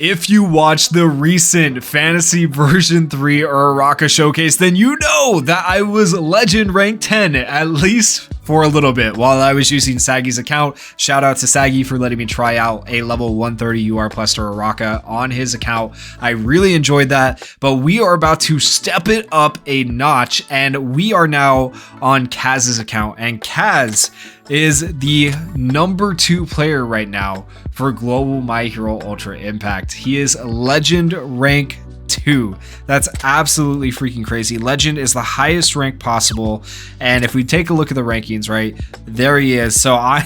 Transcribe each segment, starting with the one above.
If you watched the recent Fantasy version 3 Uraraka showcase, then you know that I was Legend rank 10, at least for a little bit, while I was using Saggy's account. Shout out to Saggy for letting me try out a level 130 UR plus Uraraka on his account. I really enjoyed that, but we are about to step it up a notch, and we are now on Kaz's account, and Kaz is the number 2 player right now for Global My Hero Ultra Impact. He is Legend rank 2. That's absolutely freaking crazy. Legend is the highest rank possible, and if we take a look at the rankings, right, there he is. So I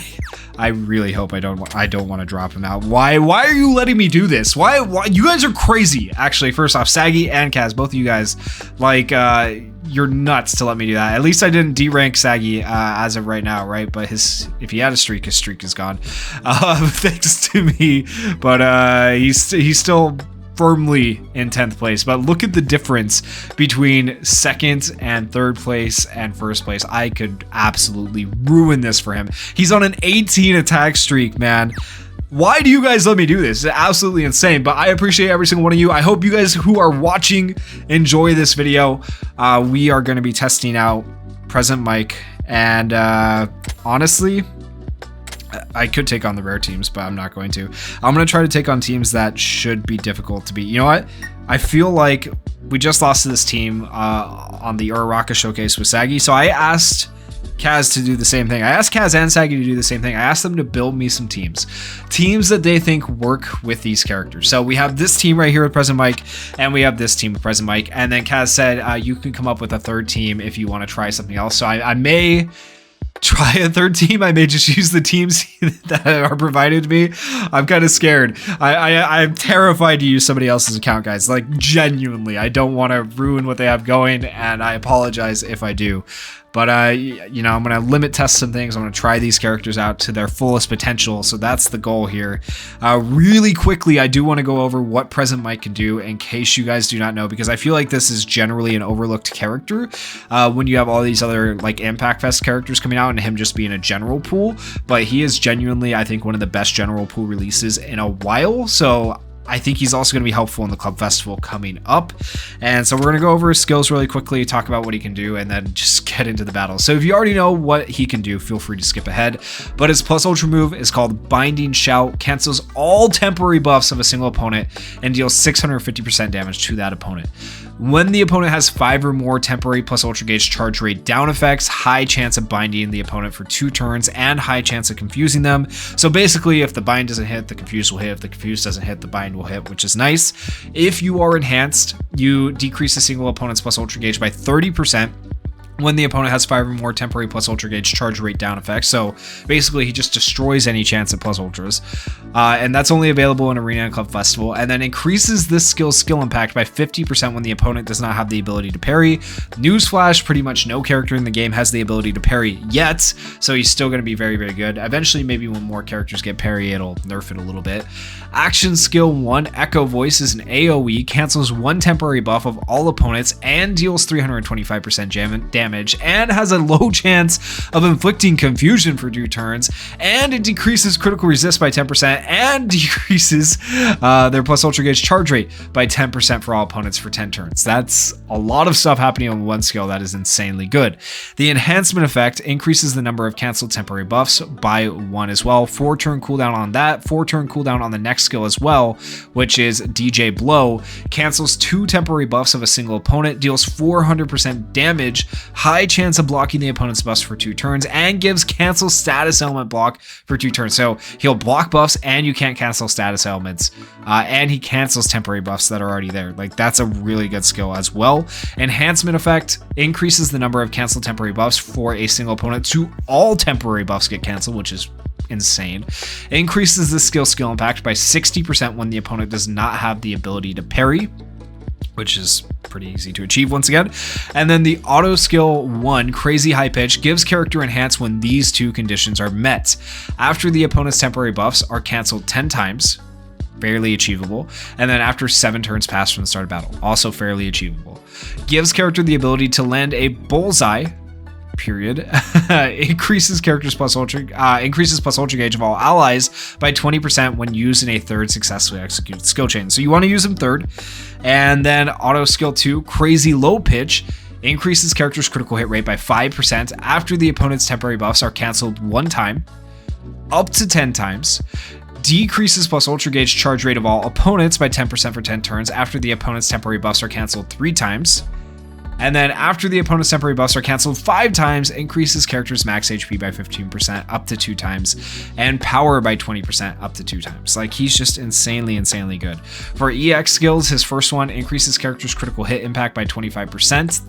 really hope I don't want to drop him out. Why are you letting me do this? Why you guys are crazy. Actually, first off, Saggy and Kaz, both of you guys, like, you're nuts to let me do that. At least I didn't derank Saggy as of right now, right? But if he had a streak, his streak is gone, thanks to me. But he's still firmly in 10th place. But look at the difference between 2nd and 3rd place and 1st place. I could absolutely ruin this for him. He's on an 18 attack streak, man. Why do you guys let me do this? It's absolutely insane, but I appreciate every single one of you. I hope you guys who are watching enjoy this video. We are going to be testing out Present Mike, and honestly, I could take on the rare teams, but I'm not going to. I'm going to try to take on teams that should be difficult to beat. You know what? I feel like we just lost to this team on the Uraraka showcase with Saggy, so I asked Kaz to do the same thing. I asked Kaz and Saggy to do the same thing. I asked them to build me some teams that they think work with these characters. So we have this team right here with Present Mike, and we have this team with Present Mike. And then Kaz said, you can come up with a 3rd team if you want to try something else. So I may try a 3rd team. I may just use the teams that are provided to me. I'm kind of scared. I'm terrified to use somebody else's account, guys. Like, genuinely, I don't want to ruin what they have going, and I apologize if I do. But, you know, I'm going to limit test some things. I'm going to try these characters out to their fullest potential. So that's the goal here. Really quickly, I do want to go over what Present Mike can do in case you guys do not know, because I feel like this is generally an overlooked character when you have all these other, like, Impact Fest characters coming out and him just being a general pool. But he is genuinely, I think, one of the best general pool releases in a while. So I think he's also going to be helpful in the Club Festival coming up. And so we're going to go over his skills really quickly, talk about what he can do, and then just get into the battle. So if you already know what he can do, feel free to skip ahead. But his plus ultra move is called Binding Shout, cancels all temporary buffs of a single opponent, and deals 650% damage to that opponent. When the opponent has 5 or more temporary plus ultra gauge charge rate down effects, high chance of binding the opponent for 2 turns, and high chance of confusing them. So basically, if the bind doesn't hit, the confuse will hit. If the confuse doesn't hit, the bind will hit, which is nice. If you are enhanced, you decrease a single opponent's plus ultra gauge by 30% when the opponent has 5 or more temporary plus ultra gauge charge rate down effects. So basically, he just destroys any chance at plus ultras. And that's only available in Arena and Club Festival. And then increases this skill's skill impact by 50% when the opponent does not have the ability to parry. Newsflash, pretty much no character in the game has the ability to parry yet. So he's still going to be very, very good. Eventually, maybe when more characters get parry, it'll nerf it a little bit. Action skill 1, Echo Voice, is an AoE, cancels 1 temporary buff of all opponents, and deals 325% damage, and has a low chance of inflicting confusion for 2 turns, and it decreases critical resist by 10%, and decreases their plus ultra gauge charge rate by 10% for all opponents for 10 turns. That's a lot of stuff happening on one skill. That is insanely good. The enhancement effect increases the number of canceled temporary buffs by 1 as well. 4 turn cooldown on that, 4 turn cooldown on the next skill as well, which is DJ Blow, cancels 2 temporary buffs of a single opponent, deals 400% damage, high chance of blocking the opponent's buffs for 2 turns, and gives cancel status element block for 2 turns. So he'll block buffs and you can't cancel status elements, and he cancels temporary buffs that are already there. Like, that's a really good skill as well. Enhancement effect increases the number of canceled temporary buffs for a single opponent to all temporary buffs get canceled, which is insane. It increases the skill impact by 60% when the opponent does not have the ability to parry, which is pretty easy to achieve once again. And then the auto skill 1, Crazy High Pitch, gives character enhance when these 2 conditions are met. After the opponent's temporary buffs are canceled 10 times, fairly achievable, and then after 7 turns pass from the start of battle, also fairly achievable. Gives character the ability to land a bullseye period. Increases plus ultra gauge of all allies by 20% when used in a third successfully executed skill chain. So you want to use them third. And then auto skill 2, crazy low pitch, increases character's critical hit rate by 5% after the opponent's temporary buffs are canceled 1 time, up to 10 times. Decreases plus ultra gauge charge rate of all opponents by 10% for 10 turns after the opponent's temporary buffs are canceled 3 times. And then after the opponent's temporary buffs are canceled 5 times, increases character's max HP by 15% up to 2 times, and power by 20% up to 2 times. Like, he's just insanely good. For EX skills, his first one increases character's critical hit impact by 25%,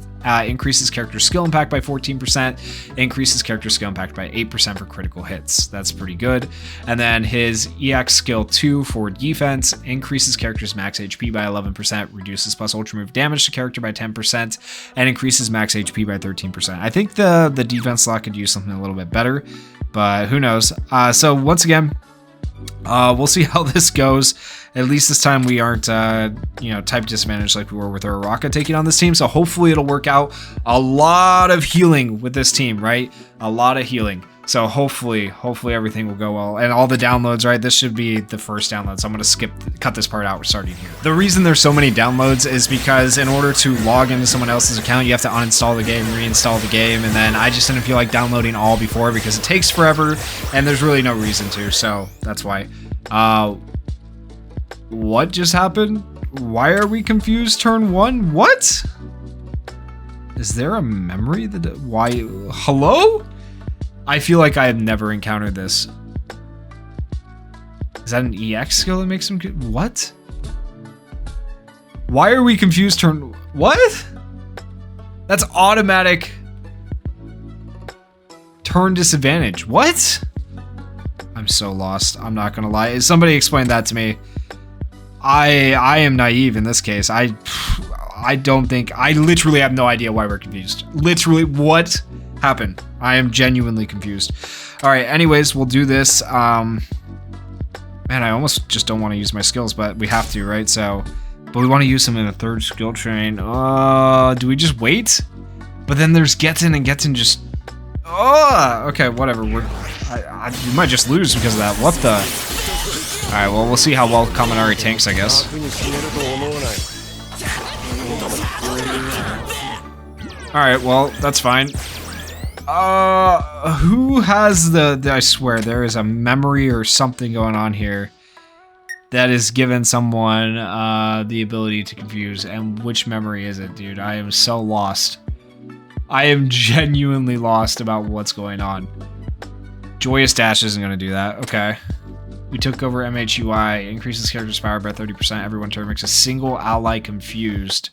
increases character skill impact by 14%, increases character skill impact by 8% for critical hits. That's pretty good. And then his EX skill 2 for defense increases character's max HP by 11%, reduces plus ultra move damage to character by 10%, and increases max HP by 13%. I think the defense slot could use something a little bit better, but who knows. So once again, we'll see how this goes. At least this time we aren't, type disadvantaged like we were with Uraraka taking on this team. So hopefully it'll work out. A lot of healing with this team, right? A lot of healing. So hopefully everything will go well. And all the downloads, right? This should be the first download. So I'm going to cut this part out. We're starting here. The reason there's so many downloads is because in order to log into someone else's account, you have to uninstall the game, reinstall the game. And then I just didn't feel like downloading all before because it takes forever and there's really no reason to. So that's why. What just happened? Why are we confused? Turn 1? What? Is there a memory that... Why? Hello? I feel like I have never encountered this. Is that an EX skill that makes him... What? Why are we confused? Turn... What? That's automatic... Turn disadvantage. What? I'm so lost. I'm not gonna lie. Somebody explain that to me. I am naive in this case. I don't think... I literally have no idea why we're confused. Literally, what happened? I am genuinely confused. Alright, anyways, we'll do this. Man, I almost just don't want to use my skills, but we have to, right? So, but we want to use them in a third skill chain. Do we just wait? But then there's Getten, and Getten just... okay, whatever. We might just lose because of that. What the... Alright, well, we'll see how well Kaminari tanks, I guess. Alright, well, that's fine. Who has I swear, there is a memory or something going on here that is giving someone the ability to confuse. And which memory is it, dude? I am so lost. I am genuinely lost about what's going on. Joyous Dash isn't going to do that. Okay. We took over MHUI, increases character's power by 30% every 1 turn, makes a single ally confused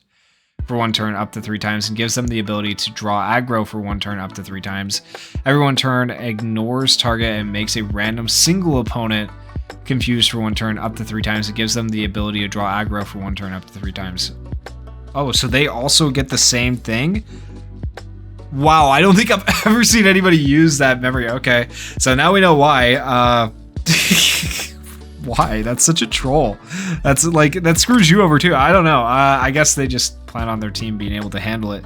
for 1 turn up to 3 times, and gives them the ability to draw aggro for 1 turn up to 3 times. Every 1 turn ignores target and makes a random single opponent confused for 1 turn up to 3 times. It gives them the ability to draw aggro for 1 turn up to 3 times. Oh, so they also get the same thing? Wow, I don't think I've ever seen anybody use that memory. Okay, so now we know why. Why? That's such a troll. That's like, that screws you over too. I don't know. I guess they just plan on their team being able to handle it.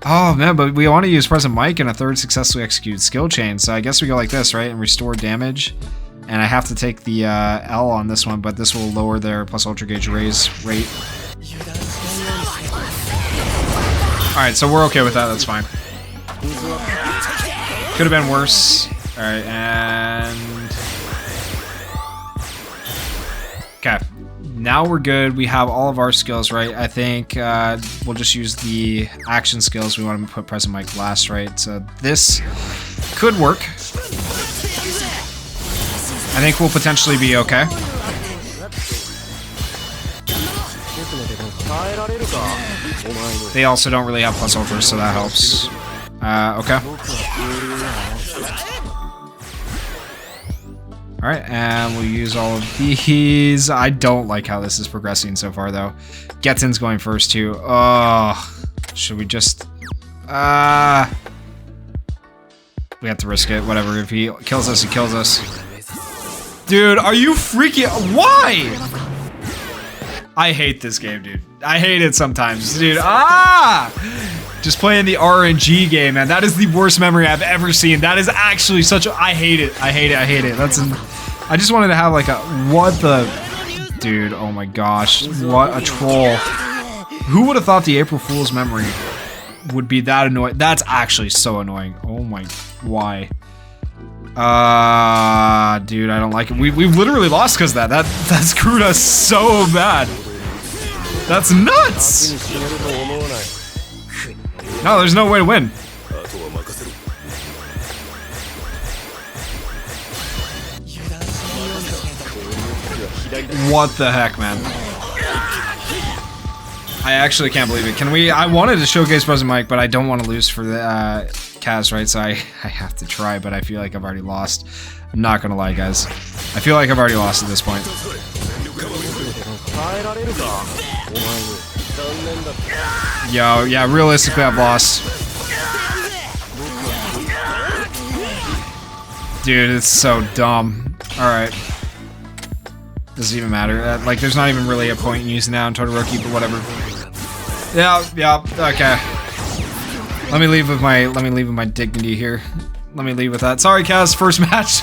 Oh man, but we want to use Present Mic in a third successfully executed skill chain. So I guess we go like this, right? And restore damage. And I have to take the L on this one, but this will lower their plus ultra gauge raise rate. Alright, so we're okay with that. That's fine. Could have been worse. Alright, and... Okay, now we're good. We have all of our skills, right? I think we'll just use the action skills. We want to put Present Mic last, right? So this could work. I think we'll potentially be okay. They also don't really have plus ultras, so that helps. Okay. Alright, and we'll use all of these. I don't like how this is progressing so far, though. Getten's going first, too. Oh, should we just... we have to risk it. Whatever. If he kills us, he kills us. Dude, are you freaking... Why? I hate this game, dude. I hate it sometimes, dude. Ah! Just playing the RNG game, man. That is the worst memory I've ever seen. That is actually such a... I hate it. I hate it. I hate it. That's an... I just wanted to have like a... What the... Dude, oh my gosh. What a troll. Who would have thought the April Fool's memory would be that annoying? That's actually so annoying. Oh my... Why? Dude, I don't like it. We literally lost because of that. That screwed us so bad. That's nuts! No, there's no way to win. What the heck, man? I actually can't believe it. Can we... I wanted to showcase Present Mike, but I don't want to lose for the Kaz, right? So I have to try, but I feel like I've already lost. I'm not gonna lie, guys. I feel like I've already lost at this point. Yo, yeah, realistically, I've lost. Dude, it's so dumb. Alright. Doesn't even matter. Like, there's not even really a point in using that on Todoroki, but whatever. Yeah, okay. Let me leave with my dignity here. Let me leave with that. Sorry, Kaz, first match.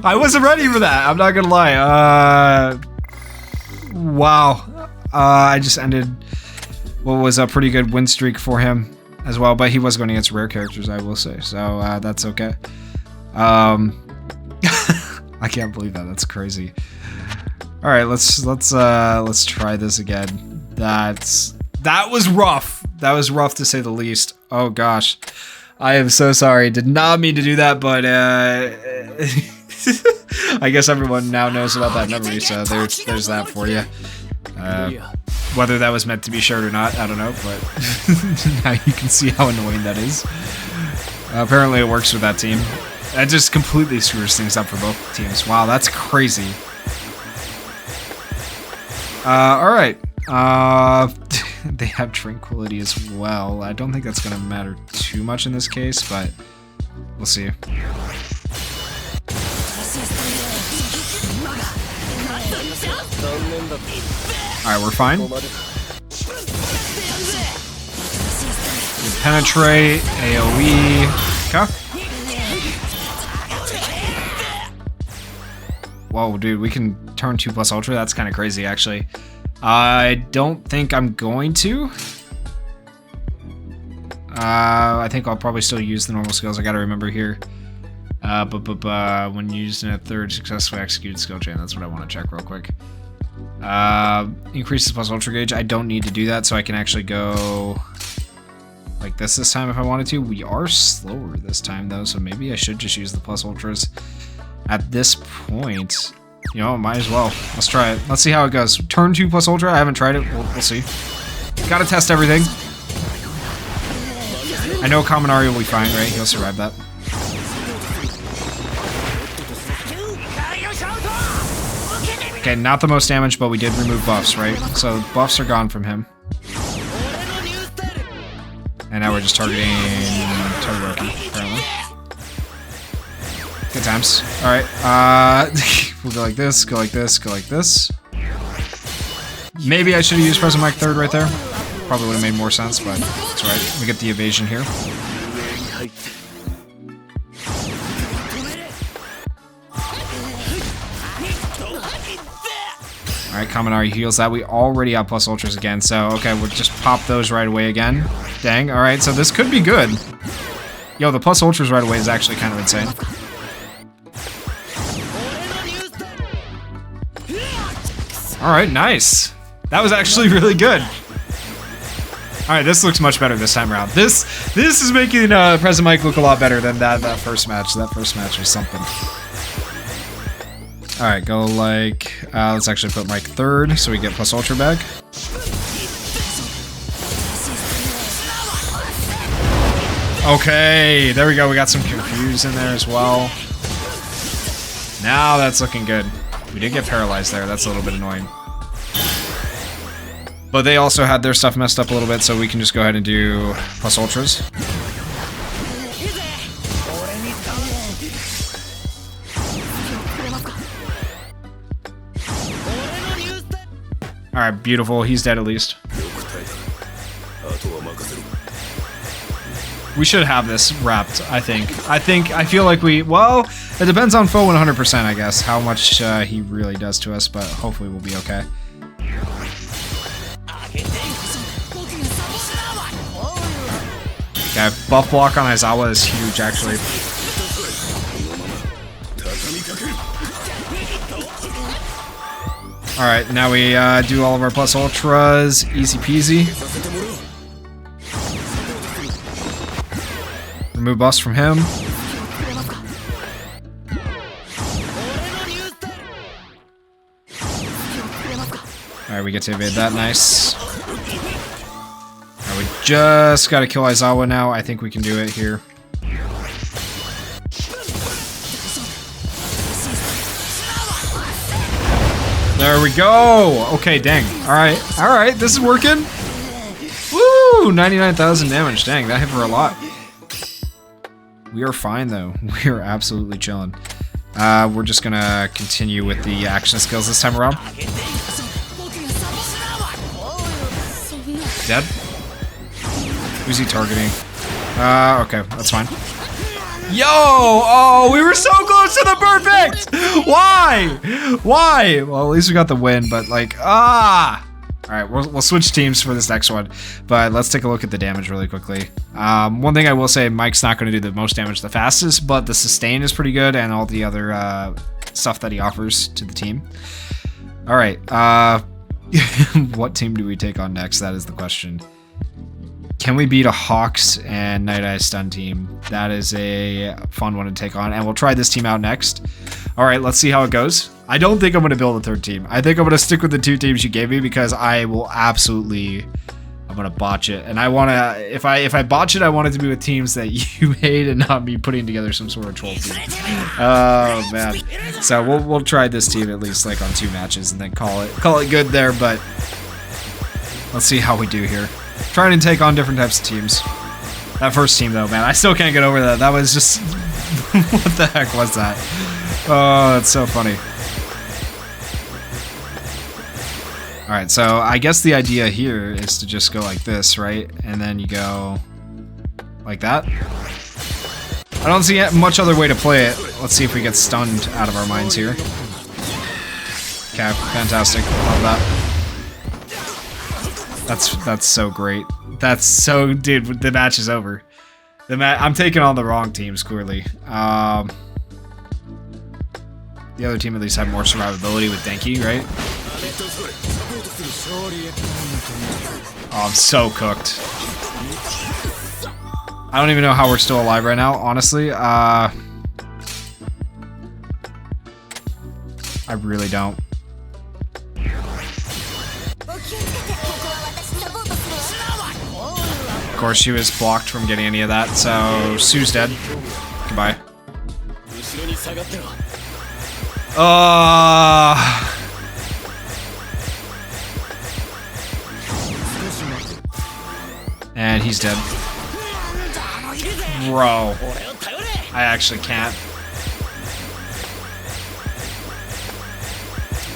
I wasn't ready for that. I'm not gonna lie. Wow. I just ended what was a pretty good win streak for him as well, but he was going against rare characters, I will say. So that's okay. I can't believe that. That's crazy. All right, let's try this again. That was rough. That was rough to say the least. Oh gosh. I am so sorry. Did not mean to do that, but I guess everyone now knows about that memory, so there's that for you. Whether that was meant to be shared or not, I don't know, but now you can see how annoying that is. Apparently it works with that team. That just completely screws things up for both teams. Wow, that's crazy. Alright. They have tranquility as well. I don't think that's gonna matter too much in this case, but we'll see. Alright, we're fine. Penetrate, AoE. Okay. Whoa, dude, we can turn 2+ Ultra? That's kind of crazy, actually. I don't think I'm going to. I think I'll probably still use the normal skills. I gotta remember here. When used in a third successfully executed skill chain, that's what I want to check real quick. Increases plus ultra gauge. I don't need to do that, so I can actually go like this time if I wanted to. We are slower this time though, so maybe I should just use the plus ultras at this point. You know, might as well. Let's try it. Let's see how it goes. Turn 2+ Ultra. I haven't tried it. We'll see. Gotta test everything. I know Kaminari will be fine, right? He'll survive that. Okay, not the most damage, but we did remove buffs, right? So buffs are gone from him. And now we're just targeting Todoroki, apparently. Good times. Alright, we'll go like this, go like this, go like this. Maybe I should have used Present Mike third right there. Probably would have made more sense, but that's right. We get the evasion here. Alright, Kaminari heals that. We already have plus ultras again, so okay, we'll just pop those right away again. Dang, alright, so this could be good. Yo, the plus ultras right away is actually kind of insane. Alright, nice. That was actually really good. Alright, this looks much better this time around. This is making Present Mike look a lot better than that first match. That first match was something. Alright, go like... let's actually put Mike third so we get plus ultra back. Okay, there we go. We got some confused in there as well. Now that's looking good. We did get paralyzed there. That's a little bit annoying. But they also had their stuff messed up a little bit, so we can just go ahead and do plus ultras. Alright, beautiful. He's dead at least. We should have this wrapped, I think. I feel like well, it depends on Foe 100%, I guess, how much he really does to us, but hopefully we'll be okay. Okay, buff block on AIZAWA is huge, actually. Alright, now we do all of our plus ultras, easy peasy. Remove buffs from him. Alright, we get to evade that, nice. Alright, we just gotta kill AIZAWA now. I think we can do it here. There we go! Okay, dang. Alright, this is working. Woo! 99,000 damage, dang, that hit for a lot. We are fine though. We are absolutely chilling. We're just gonna continue with the action skills this time around. Dead? Who's he targeting? Okay, that's fine. Yo! Oh, we were so close to the perfect! Why? Why? Well, at least we got the win, but like, Alright, we'll switch teams for this next one, but let's take a look at the damage really quickly. One thing I will say, Mike's not going to do the most damage the fastest, but the sustain is pretty good and all the other stuff that he offers to the team. Alright, what team do we take on next? That is the question. Can we beat a Hawks and Night Eye Stun team? That is a fun one to take on, and we'll try this team out next. Alright, let's see how it goes. I don't think I'm going to build a third team. I think I'm going to stick with the two teams you gave me because I will absolutely... I'm going to botch it. And I want to... If I botch it, I want it to be with teams that you hate and not me putting together some sort of troll team. Oh, man. So we'll try this team at least like on 2 matches and then call it good there, but... Let's see how we do here. Trying to take on different types of teams. That first team though, man, I still can't get over that. That was just... what the heck was that? Oh, that's so funny. Alright, so I guess the idea here is to just go like this, right? And then you go like that. I don't see much other way to play it. Let's see if we get stunned out of our minds here. Okay, fantastic. Love that. That's so great. That's so... Dude, the match is over. I'm taking on the wrong teams, clearly. The other team at least had more survivability with Denki, right? Oh, I'm so cooked. I don't even know how we're still alive right now, honestly. I really don't. Of course, she was blocked from getting any of that, so Sue's dead. Goodbye. And he's dead. Bro. I actually can't.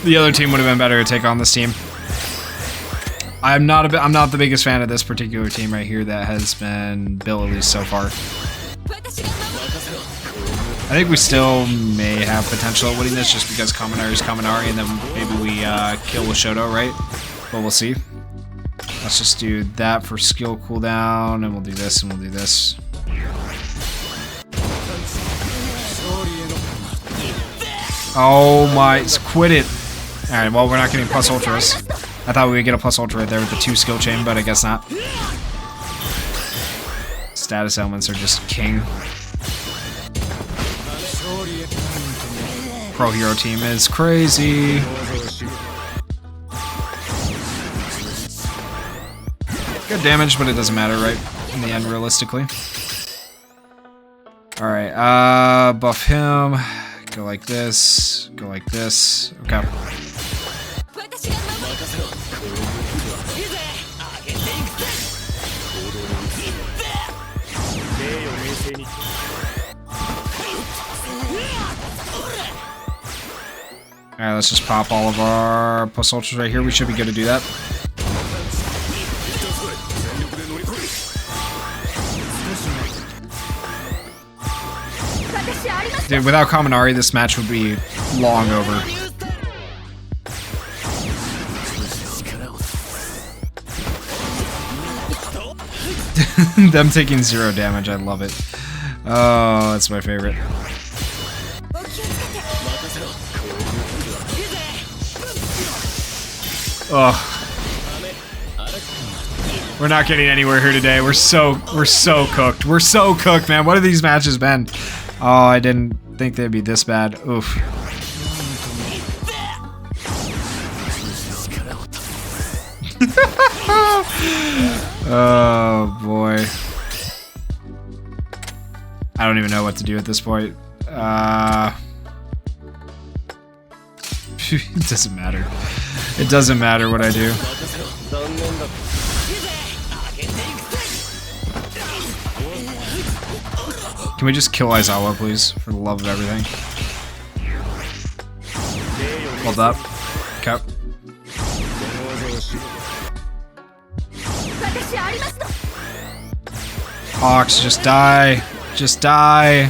The other team would have been better to take on this team. I'm not the biggest fan of this particular team right here that has been built, at least so far. I think we still may have potential at winning this just because Kaminari is Kaminari, and then maybe we kill with Shoto, right? But we'll see. Let's just do that for skill cooldown, and we'll do this, and we'll do this. Oh my, quit it. Alright, well, we're not getting plus ultras. I thought we would get a plus ultra right there with the 2 skill chain, but I guess not. Status elements are just king. Pro hero team is crazy. Good damage, but it doesn't matter, right? In the end, realistically. Alright, buff him. Go like this. Go like this. Okay. Alright, let's just pop all of our plus ultras right here. We should be good to do that. Dude, without Kaminari, this match would be long over. Them taking 0 damage, I love it. Oh, that's my favorite. Oh. We're not getting anywhere here today. We're so cooked. We're so cooked, man. What have these matches been? Oh, I didn't think they'd be this bad. Oof. Oh boy. I don't even know what to do at this point. It doesn't matter. It doesn't matter what I do. Can we just kill AIZAWA, please? For the love of everything. Hold up. Okay. Hawks, just die. Just die.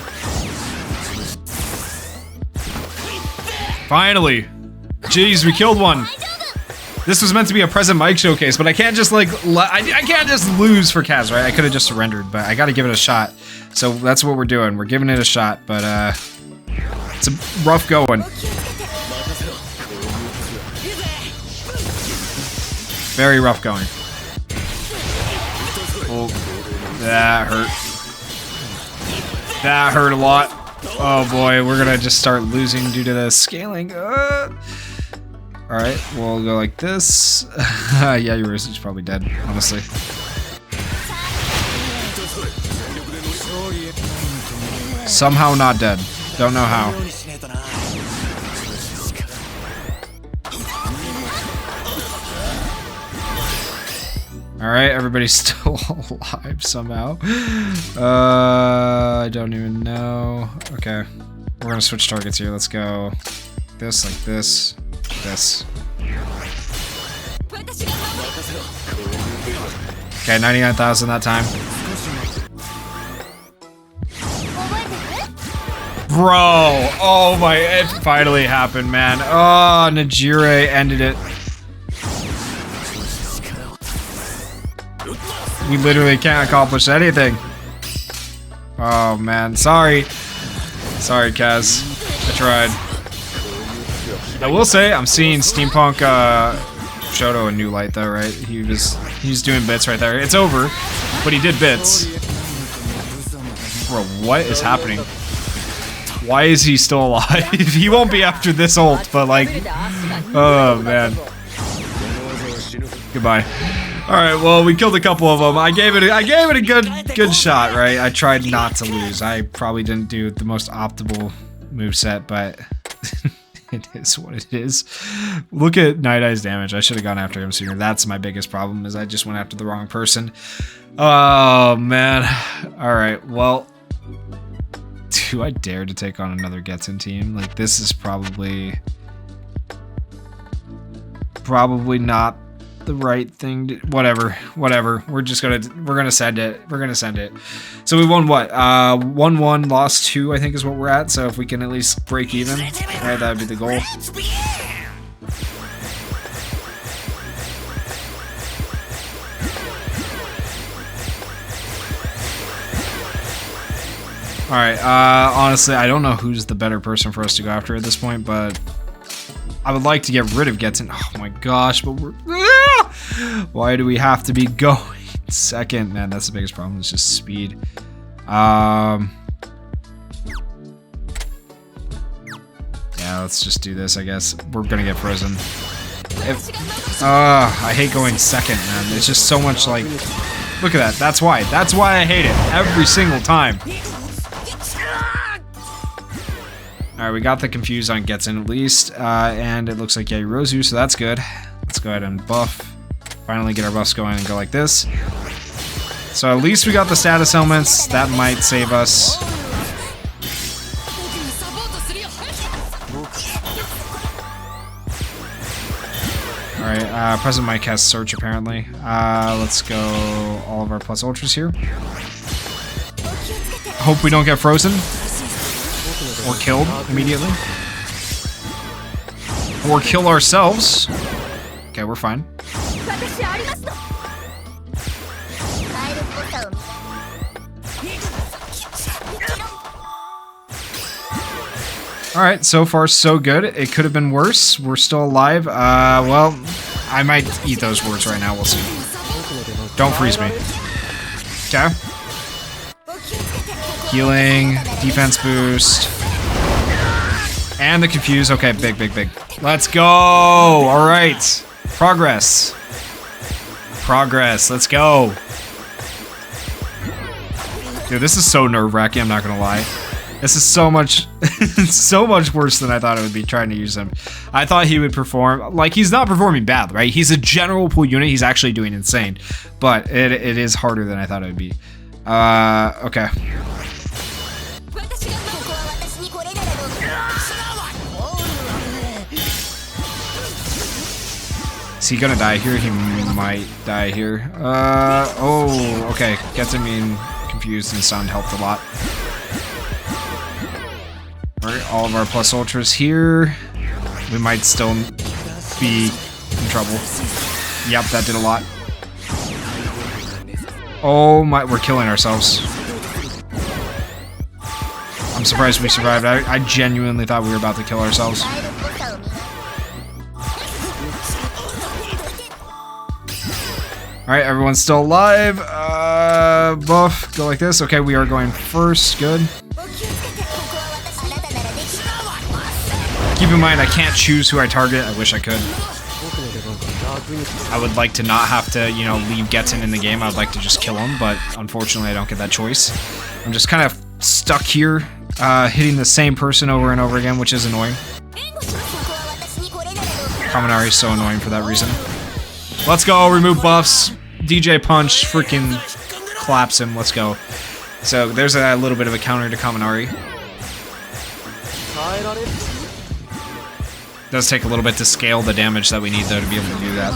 Finally. Jeez, we killed one. This was meant to be a present mic showcase, but I can't just like I can't just lose for Kaz, right? I could have just surrendered, but I got to give it a shot. So that's what we're doing. We're giving it a shot, but it's a rough going. Very rough going. Oh, that hurt. That hurt a lot. Oh boy, we're gonna just start losing due to the scaling. Alright, we'll go like this. Yeah, your is probably dead, honestly. Somehow not dead. Don't know how. Alright, everybody's still alive somehow. I don't even know. Okay. We're gonna switch targets here. Let's go this, like this, this. Okay, 99,000 that time. Bro! Oh my, it finally happened, man. Oh, Najire ended it. We literally can't accomplish anything. Oh man, sorry. Sorry, Kaz. I tried. I will say, I'm seeing Steampunk Shoto a new light though, right? He's doing bits right there. It's over, but he did bits. Bro, what is happening? Why is he still alive? He won't be after this ult, but like, oh man. Goodbye. All right, well, we killed a couple of them. I gave it a good shot, right? I tried not to lose. I probably didn't do the most optimal moveset, but it is what it is. Look at Night Eye's damage. I should have gone after him sooner. That's my biggest problem, is I just went after the wrong person. Oh man. All right, well, do I dare to take on another Getsun team? Like, this is probably not the right thing to, whatever. We're gonna send it. So we won what? 1-1, lost 2, I think is what we're at. So if we can at least break even, right, that would be the goal. Alright, honestly, I don't know who's the better person for us to go after at this point, but I would like to get rid of Getsun. Oh my gosh, but we're... Why do we have to be going second? Man, that's the biggest problem. It's just speed. Yeah, let's just do this, I guess. We're gonna get frozen. I hate going second, man. It's just so much like... Look at that. That's why. That's why I hate it. Every single time. Alright, we got the confuse on Getsun at least. And it looks like Yairozu, so that's good. Let's go ahead and buff. Finally get our buffs going and go like this. So at least we got the status elements. That might save us. Alright, President Mike has search apparently. Let's go all of our plus ultras here. Hope we don't get frozen. Or killed immediately. Or kill ourselves. Okay, we're fine. Alright, so far so good. It could have been worse. We're still alive. Well, I might eat those words right now. We'll see. Don't freeze me. Okay. Healing, defense boost. And the confuse. Okay, big, big, big. Let's go! Alright. Progress. Progress. Let's go. Dude, this is so nerve-wracking, I'm not gonna lie. This is so much, so much worse than I thought it would be trying to use him. I thought he would perform, like, he's not performing bad, right? He's a general pool unit, he's actually doing insane. But it is harder than I thought it would be. Okay. Is he gonna die here? He might die here. Oh, okay. Gets him being confused and stunned helped a lot. Alright, all of our plus ultras here. We might still be in trouble. Yep, that did a lot. Oh my, we're killing ourselves. I'm surprised we survived. I genuinely thought we were about to kill ourselves. Alright, everyone's still alive. Buff, go like this. Okay, we are going first. Good. Keep in mind, I can't choose who I target. I wish I could. I would like to not have to, you know, leave Getzen in the game. I would like to just kill him, but unfortunately I don't get that choice. I'm just kind of stuck here, hitting the same person over and over again, which is annoying. Kaminari is so annoying for that reason. Let's go, remove buffs. DJ Punch freaking claps him. Let's go. So there's a little bit of a counter to Kaminari. Does take a little bit to scale the damage that we need though to be able to do that.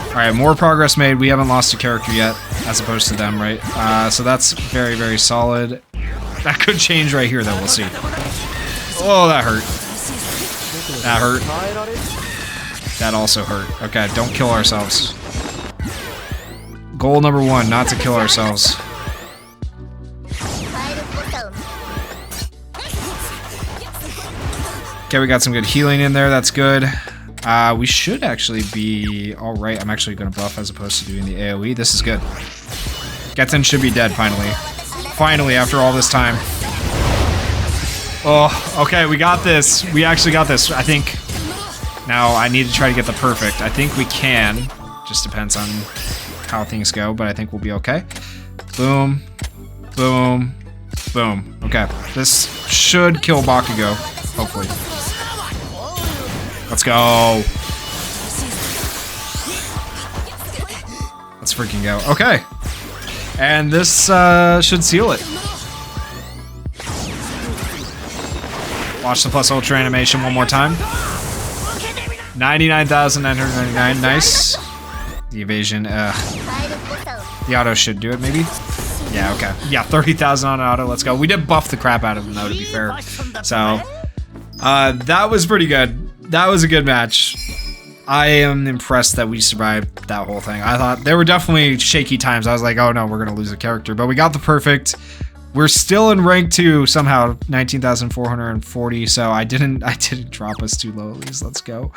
Alright, more progress made. We haven't lost a character yet, as opposed to them, right? So that's very, very solid. That could change right here though, we'll see. Oh, that hurt. That hurt. That also hurt. Okay, don't kill ourselves. Goal number 1, not to kill ourselves. Okay, we got some good healing in there, that's good. We should actually be alright. I'm actually going to buff as opposed to doing the AoE. This is good. Getzen should be dead, finally. Finally, after all this time. Oh, okay, we got this. We actually got this, I think. Now, I need to try to get the perfect. I think we can. Just depends on how things go, but I think we'll be okay. Boom. Boom. Boom. Okay, this should kill Bakugo, hopefully. Let's go. Let's freaking go. Okay. And this should seal it. Watch the plus ultra animation one more time. 99,999. Nice. The evasion. The auto should do it, maybe? Yeah, okay. Yeah, 30,000 on auto. Let's go. We did buff the crap out of him, though, to be fair. So, that was pretty good. That was a good match. I am impressed that we survived that whole thing. I thought there were definitely shaky times. I was like, oh no, we're gonna lose a character, but we got the perfect. We're still in rank 2 somehow, 19,440. So I didn't drop us too low at least. Let's go.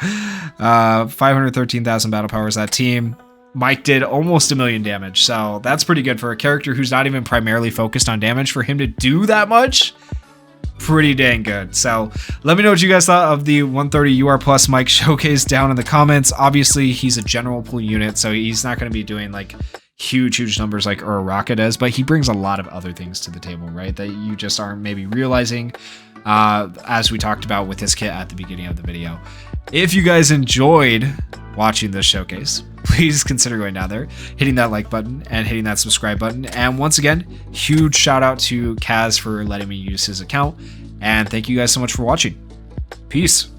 513,000 battle power is that team. Mike did almost 1 million damage, so that's pretty good for a character who's not even primarily focused on damage. For him to do that much, pretty dang good. So let me know what you guys thought of the 130 UR plus Mike showcase down in the comments. Obviously he's a general pool unit, so he's not going to be doing like huge numbers like Uraraka does, but he brings a lot of other things to the table, right, that you just aren't maybe realizing, as we talked about with his kit at the beginning of the video. If you guys enjoyed watching this showcase, please consider going down there, hitting that like button and hitting that subscribe button. And once again, huge shout out to Kaz for letting me use his account. And thank you guys so much for watching. Peace.